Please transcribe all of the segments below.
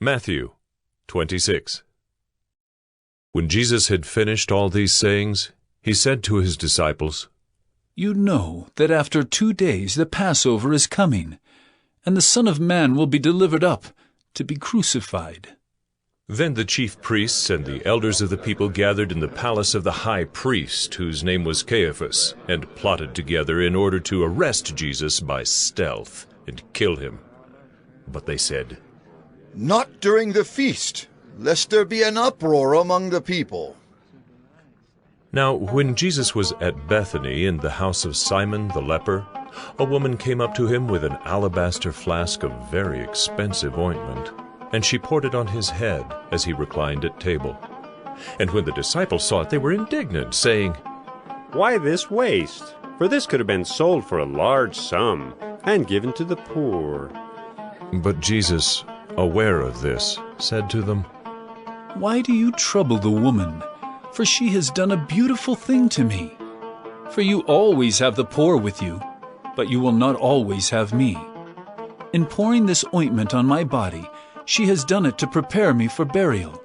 Matthew 26. When Jesus had finished all these sayings, he said to his disciples, You know that after 2 days the Passover is coming, and the Son of Man will be delivered up to be crucified. Then the chief priests and the elders of the people gathered in the palace of the high priest, whose name was Caiaphas, and plotted together in order to arrest Jesus by stealth and kill him. But they said, Not during the feast, lest there be an uproar among the people. Now when Jesus was at Bethany in the house of Simon the leper, a woman came up to him with an alabaster flask of very expensive ointment, and she poured it on his head as he reclined at table. And when the disciples saw it, they were indignant, saying, Why this waste? For this could have been sold for a large sum and given to the poor. But Jesus, aware of this, said to them, Why do you trouble the woman? For she has done a beautiful thing to me. For you always have the poor with you, but you will not always have me. In pouring this ointment on my body, she has done it to prepare me for burial.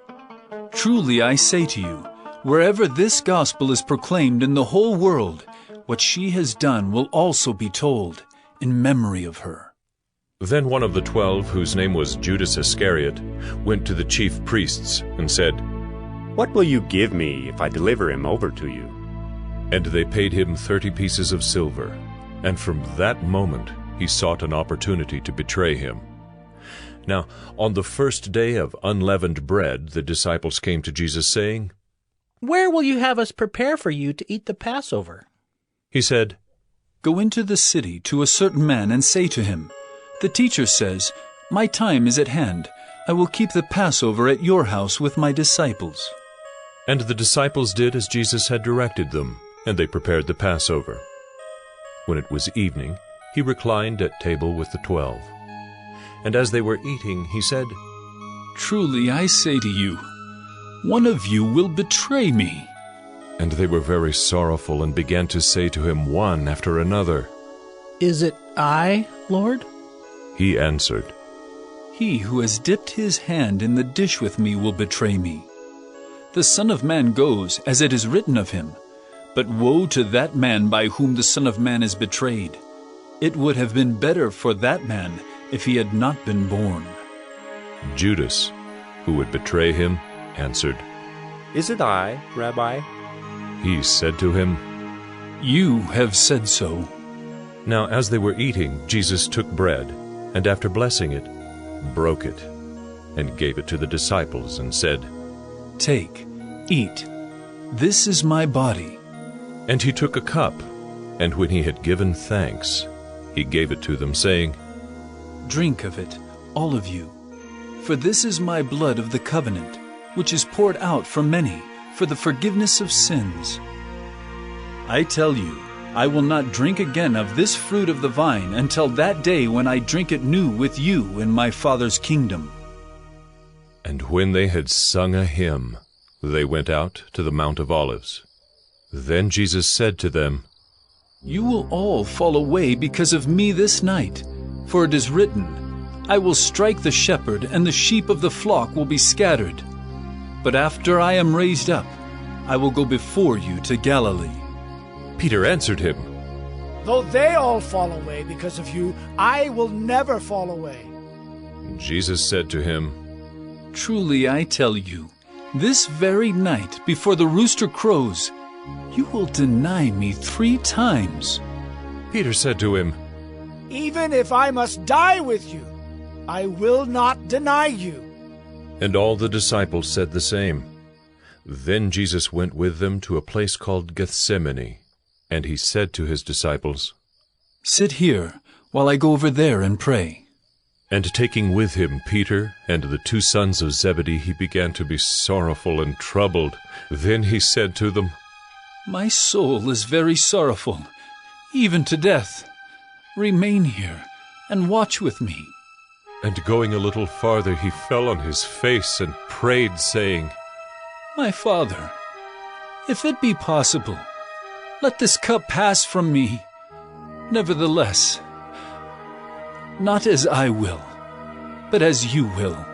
Truly I say to you, wherever this gospel is proclaimed in the whole world, what she has done will also be told in memory of her. Then one of the 12, whose name was Judas Iscariot, went to the chief priests and said, What will you give me if I deliver him over to you? And they paid him 30 pieces of silver. And from that moment he sought an opportunity to betray him. Now, on the first day of unleavened bread, the disciples came to Jesus, saying, Where will you have us prepare for you to eat the Passover? He said, Go into the city to a certain man and say to him, The teacher says, My time is at hand. I will keep the Passover at your house with my disciples. And the disciples did as Jesus had directed them, and they prepared the Passover. When it was evening, he reclined at table with the 12. And as they were eating, he said, Truly I say to you, one of you will betray me. And they were very sorrowful and began to say to him one after another, Is it I, Lord? He answered, He who has dipped his hand in the dish with me will betray me. The Son of Man goes as it is written of him, but woe to that man by whom the Son of Man is betrayed. It would have been better for that man if he had not been born. Judas, who would betray him, answered, Is it I, Rabbi? He said to him, You have said so. Now as they were eating, Jesus took bread, and after blessing it, broke it, and gave it to the disciples, and said, Take, eat. This is my body. And he took a cup, and when he had given thanks, he gave it to them, saying, Drink of it, all of you. For this is my blood of the covenant, which is poured out for many for the forgiveness of sins. I tell you, I will not drink again of this fruit of the vine until that day when I drink it new with you in my Father's kingdom. And when they had sung a hymn, they went out to the Mount of Olives. Then Jesus said to them, You will all fall away because of me this night, for it is written, I will strike the shepherd, and the sheep of the flock will be scattered. But after I am raised up, I will go before you to Galilee. Peter answered him, Though they all fall away because of you, I will never fall away. Jesus said to him, Truly I tell you, this very night before the rooster crows, you will deny me 3 times. Peter said to him, Even if I must die with you, I will not deny you. And all the disciples said the same. Then Jesus went with them to a place called Gethsemane, and he said to his disciples, Sit here while I go over there and pray. And taking with him Peter and the 2 sons of Zebedee, he began to be sorrowful and troubled. Then he said to them, My soul is very sorrowful, even to death. Remain here and watch with me. And going a little farther, he fell on his face and prayed, saying, My Father, if it be possible, let this cup pass from me. Nevertheless, not as I will, but as you will.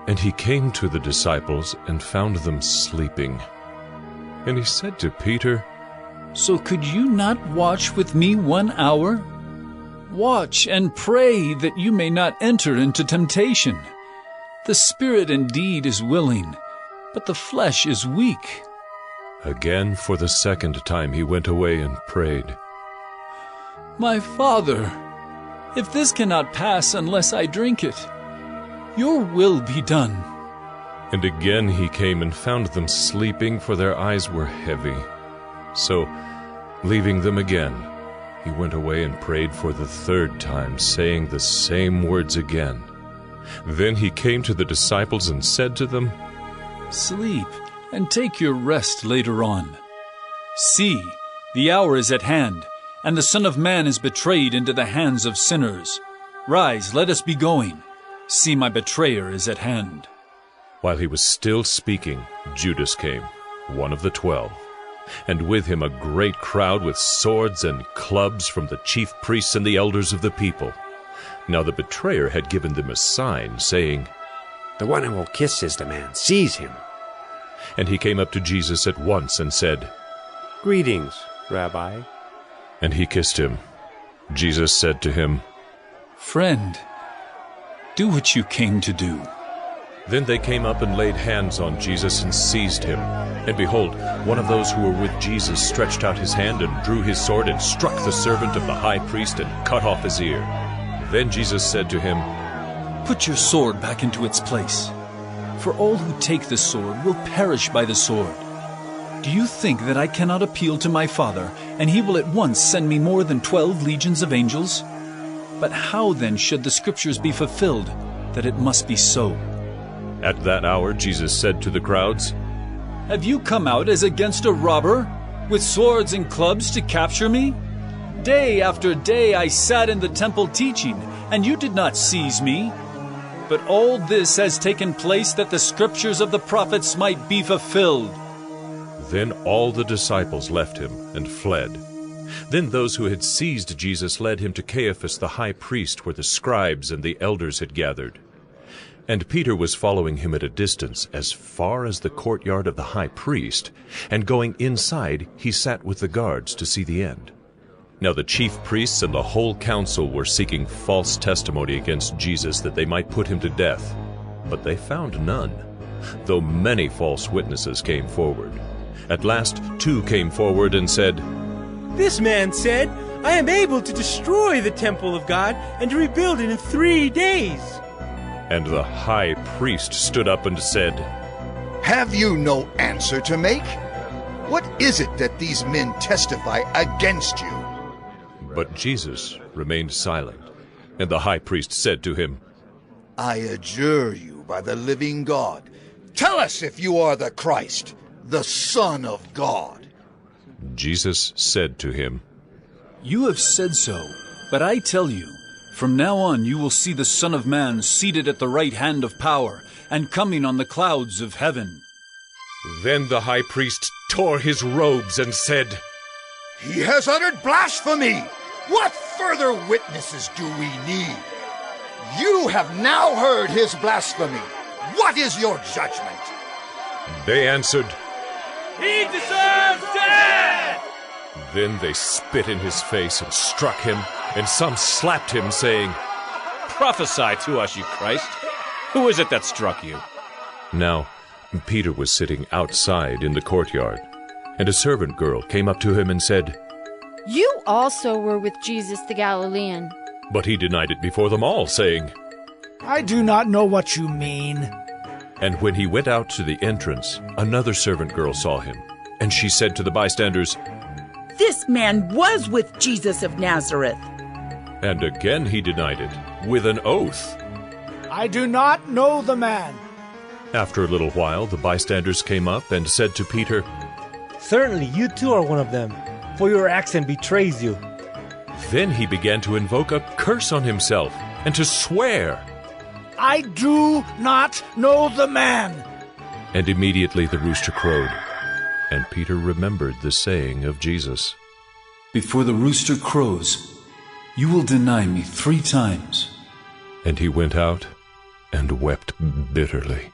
And he came to the disciples and found them sleeping. And he said to Peter, So could you not watch with me 1 hour? Watch and pray that you may not enter into temptation. The spirit indeed is willing, but the flesh is weak. Again, for the second time, he went away and prayed. My Father, if this cannot pass unless I drink it, your will be done. And again he came and found them sleeping, for their eyes were heavy. So, leaving them again, he went away and prayed for the third time, saying the same words again. Then he came to the disciples and said to them, Sleep and take your rest later on. See, the hour is at hand, and the Son of Man is betrayed into the hands of sinners. Rise, let us be going. See, my betrayer is at hand. While he was still speaking, Judas came, one of the 12, and with him a great crowd with swords and clubs from the chief priests and the elders of the people. Now the betrayer had given them a sign, saying, The one who will kiss is the man. Seize him. And he came up to Jesus at once and said, Greetings, Rabbi. And he kissed him. Jesus said to him, Friend, do what you came to do. Then they came up and laid hands on Jesus and seized him. And behold, one of those who were with Jesus stretched out his hand and drew his sword and struck the servant of the high priest and cut off his ear. Then Jesus said to him, Put your sword back into its place, for all who take the sword will perish by the sword. Do you think that I cannot appeal to my Father, and he will at once send me more than 12 legions of angels? But how then should the Scriptures be fulfilled, that it must be so? At that hour Jesus said to the crowds, Have you come out as against a robber, with swords and clubs to capture me? Day after day I sat in the temple teaching, and you did not seize me. But all this has taken place that the Scriptures of the prophets might be fulfilled. Then all the disciples left him and fled. Then those who had seized Jesus led him to Caiaphas the high priest, where the scribes and the elders had gathered. And Peter was following him at a distance, as far as the courtyard of the high priest, and going inside he sat with the guards to see the end. Now the chief priests and the whole council were seeking false testimony against Jesus, that they might put him to death. But they found none, though many false witnesses came forward. At last 2 came forward and said, This man said, I am able to destroy the temple of God and to rebuild it in 3 days. And the high priest stood up and said, Have you no answer to make? What is it that these men testify against you? But Jesus remained silent. And the high priest said to him, I adjure you by the living God, tell us if you are the Christ, the Son of God. Jesus said to him, You have said so, but I tell you, from now on you will see the Son of Man seated at the right hand of power, and coming on the clouds of heaven. Then the high priest tore his robes and said, He has uttered blasphemy! What further witnesses do we need? You have now heard his blasphemy. What is your judgment? They answered, He deserves death! Then they spit in his face and struck him, and some slapped him, saying, Prophesy to us, you Christ. Who is it that struck you? Now Peter was sitting outside in the courtyard, and a servant girl came up to him and said, You also were with Jesus the Galilean. But he denied it before them all, saying, I do not know what you mean. And when he went out to the entrance, another servant girl saw him, and she said to the bystanders, This man was with Jesus of Nazareth. And again he denied it, with an oath. I do not know the man. After a little while, the bystanders came up and said to Peter, Certainly you too are one of them, for your accent betrays you. Then he began to invoke a curse on himself, and to swear. I do not know the man. And immediately the rooster crowed, and Peter remembered the saying of Jesus. Before the rooster crows, you will deny me 3 times. And he went out and wept bitterly.